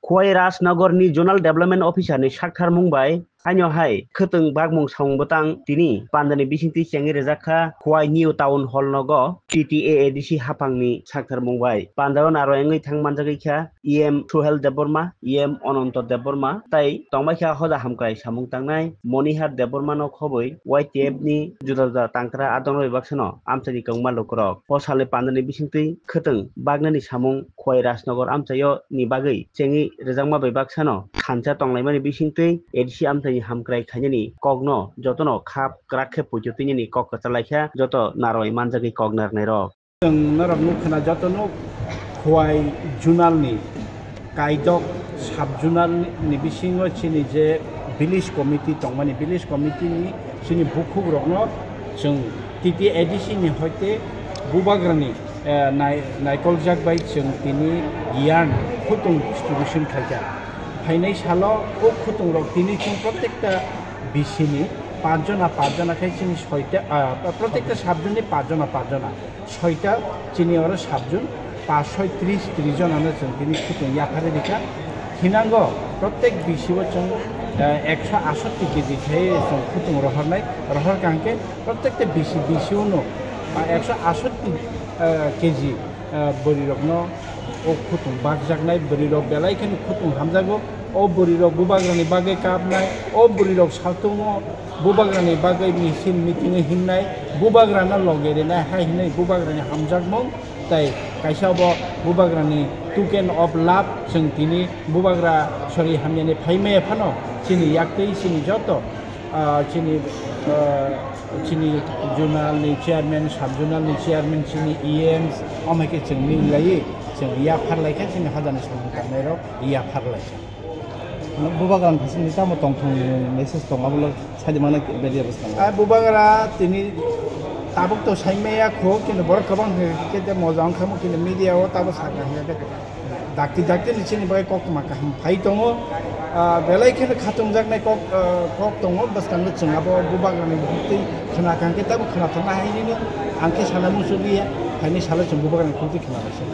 Khwai Rajnagarni Zonal Development Officer ni Sakthar Mumbai Hanyo hai khwtwng bagmung samung botang tini pandani bisingti chengi rejakha Khwai New Town Hall nogo TTAADC hapangni Sakthar Mumbai pandao naro engui thangmanjagui kha Sohel Deborma Ononto Deborma tai tongbai hoda hamkai samung tangnai Monihar Deborma no khoboi YTF ni juda juda tangkra adonoi baksano amchani kongma lokrok posale pandani bisingti khwtwng bagnani samung Khwai Rajnagar amchayo ni bagui chengi rejakma bai baksano khancha tonglaimani bisingti ADC amthai hamkrai khainani kogno jotono khap krakhe puitotini kok kachalaikha joto naroi manjagui kok narnai rok narok nukhna jotono Khwai junalni kaidok subjunal ni bisingo chini je village committee tongmani village committee ni chini bukhuk rokno chung TTADC ni hoite bubagrani naikoljak bai chung tini yan khutung distribution khaja ফাইনাই সালো ও খুতুং rock তিনি chung প্রত্যেকটা বিসিনি পাঁচজনা খাই চিনি ছয়টা প্রত্যেকটা সাবজনে পাঁচজনা ছয়টা চিনি ওরা সাবজন 530 জন আনা जों তিনি খুতুং ইয়াফারে দিকা হিনাঙ্গ প্রত্যেক বিসিও जों 168 কেজি খাই जों খুতুং রহর কাঙ্কে প্রত্যেকটা বিসিওনো 168 কেজি বড়ি রকনো ও খুতুং বাগজাগনাই বড়িরক বেলাইখানি খুতুং হামজাগো ও বড়িরক বুবাগ্রানি বাগে কাবনাই ও বড়িরক সালতুঙো বুবাগ্রানি বাগে মিছিল মিটিংয়ে হিমনাই বুবাগ্রানা লগেরেনাই হাইহিনাই बुबाग्रानि हामजागमं ताई काइसाबो बुबाग्रानि टोकेन अफ लाभ जों तिनि बुबाग्रा सरि हामयानि फाइमे फानो चिनि याक्तै चिनि जतो चिनि जुनालनि चेयारमेन साब जुनालनि चेयारमेन चिनि EMs अमाइके जों मिलायै जों या फारलायखा जोंनि हाजारनि समनि थांनायाव या फारलायखा बुबाग्रान फारसेनि दामा दंथं मेसेज दं आबोला साइडमाना बेदि अबस्था बुबाग्रा तिनि ताबुक तो साइमेया खो किन्तु बर गोबां केते मोजां खामो किन्तु मिडियायाव ताबो सागा दाक्ति लिचिनि बाय कक माका फाइ दङ बेलायखेनो खाथुं जागनाय कक दङ बस्तांनो जोंहाबो बुबाग्रानि बुथै खोनाखांके ताबो खोनाथ'नो हायैनो आंखे साना मुसुलिया फाइनि साला जों बुबाग्रानि खुथि खोनागासिनो